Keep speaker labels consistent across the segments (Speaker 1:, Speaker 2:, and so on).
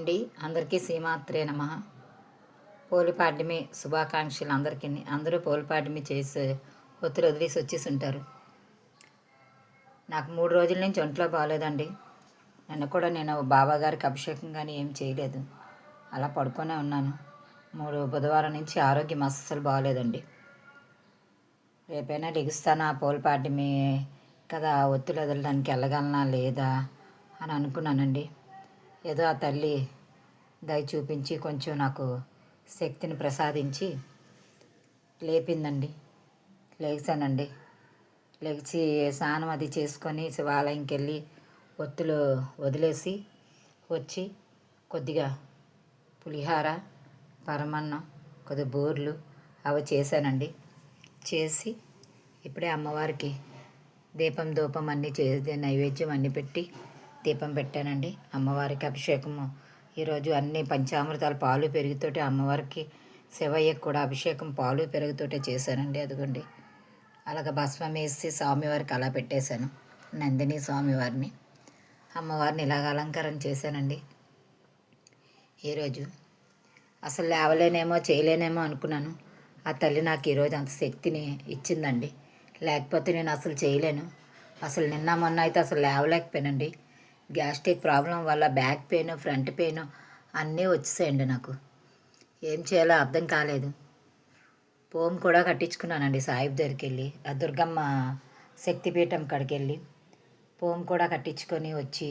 Speaker 1: Hi అండి, అందరికీ శ్రీమాత్రే నమః. పోలిపాడ్యమి శుభాకాంక్షలు అందరికీ. అందరూ పోలిపాడ్యమి చేసి ఒత్తులు వదిలేసి వచ్చేసి ఉంటారు. నాకు 3 రోజుల నుంచి ఒంట్లో బాగాలేదండి. నిన్న కూడా నేను బాబాగారికి అభిషేకం కానీ ఏం చేయలేదు, అలా పడుకొనే ఉన్నాను. బుధవారం నుంచి ఆరోగ్యం అస్సలు బాగాలేదండి. రేపైనా లెగుస్తానా, పోలిపాడ్యమి కదా, ఒత్తులు వదలడానికి వెళ్ళగలనా లేదా అని అనుకున్నానండి. ఏదో ఆ తల్లి దయ చూపించి కొంచెం నాకు శక్తిని ప్రసాదించి లేపిందండి. లేచానండి. లేచి స్నానం అది చేసుకొని శివాలయంకి వెళ్ళి ఒత్తులు వదిలేసి వచ్చి కొద్దిగా పులిహార, పరమన్నం, కొద్దిగా బూర్లు అవి చేశానండి. చేసి ఇప్పుడే అమ్మవారికి దీపం ధూపం అన్నీ నైవేద్యం అన్నీ పెట్టి దీపం పెట్టానండి. అమ్మవారికి అభిషేకము ఈరోజు అన్ని పంచామృతాలు పాలు పెరుగుతోటి అమ్మవారికి శివయ్యకు కూడా అభిషేకం పాలు పెరుగుతోటే చేశానండి. అదిగోండి అలాగ భస్మం వేసి స్వామివారికి అలా పెట్టేశాను. నందిని స్వామివారిని, అమ్మవారిని ఇలాగ అలంకరణ చేశానండి. ఈరోజు అసలు లేవలేనేమో చేయలేనేమో అనుకున్నాను. ఆ తల్లి నాకు ఈరోజు అంత శక్తిని ఇచ్చిందండి. లేకపోతే నేను అసలు చేయలేను. అసలు నిన్న మొన్న అయితే అసలు లేవలేకపోయానండి. గ్యాస్ట్రిక్ ప్రాబ్లం వల్ల బ్యాక్ పెయిన్, ఫ్రంట్ పెయిన్ అన్నీ వచ్చేసాయండి. నాకు ఏం చేయాలో అర్థం కాలేదు. పోమ్ కూడా కట్టించుకున్నానండి సాయిబ్ దగ్గరికి వెళ్ళి, ఆ దుర్గమ్మ శక్తిపీఠం కాడికి వెళ్ళి పోమ్ కూడా కట్టించుకొని వచ్చి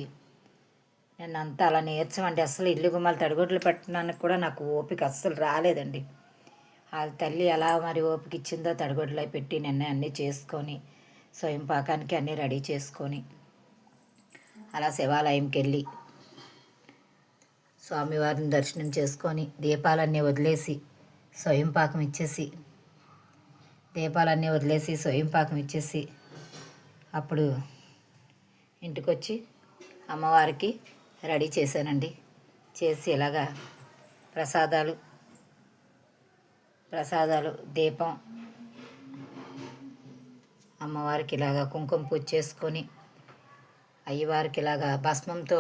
Speaker 1: నిన్నంతా అలా నీరసమండి. అస్సలు ఇల్లు గుమ్మాలు తడిగుడ్లు పెట్టడానికి కూడా నాకు ఓపిక అస్సలు రాలేదండి. ఆ తల్లి ఎలా మరి ఓపిక ఇచ్చిందో తడిగుడ్లు పెట్టి నిన్న అన్నీ చేసుకొని స్వయం పాకానికి అన్నీ రెడీ చేసుకొని అలా శివాలయంకి వెళ్ళి స్వామివారిని దర్శనం చేసుకొని దీపాలన్నీ వదిలేసి స్వయం పాకం ఇచ్చేసి అప్పుడు ఇంటికి వచ్చి అమ్మవారికి రెడీ చేశానండి. చేసి ఇలాగా ప్రసాదాలు దీపం, అమ్మవారికి ఇలాగా కుంకుమ పూజ చేసుకొని అయ్యవారికి ఇలాగా భస్మంతో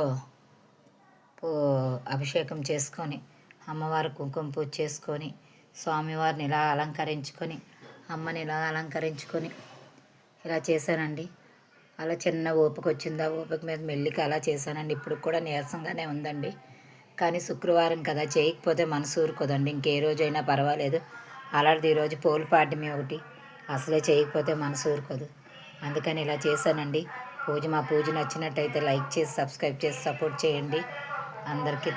Speaker 1: అభిషేకం చేసుకొని అమ్మవారి కుంకుమ పూజ చేసుకొని స్వామివారిని ఇలా అలంకరించుకొని అమ్మని ఇలా అలంకరించుకొని ఇలా చేశానండి. అలా చిన్న ఓపిక వచ్చింది. ఆ ఓపిక మీద మెల్లిక అలా చేశానండి. ఇప్పుడు కూడా నీరసంగానే ఉందండి. కానీ శుక్రవారం కదా, చేయకపోతే మనసు ఊరుకోదండి. ఇంకే రోజైనా పర్వాలేదు. అలాంటిది ఈరోజు పోలిపాడ్యమి ఒకటి, అసలే చేయకపోతే మనసు ఊరుకోదు. అందుకని ఇలా చేశానండి. మా పూజ నచ్చినట్టయితే లైక్ చేసి సబ్స్క్రైబ్ చేసి సపోర్ట్ చేయండి. అందరికీ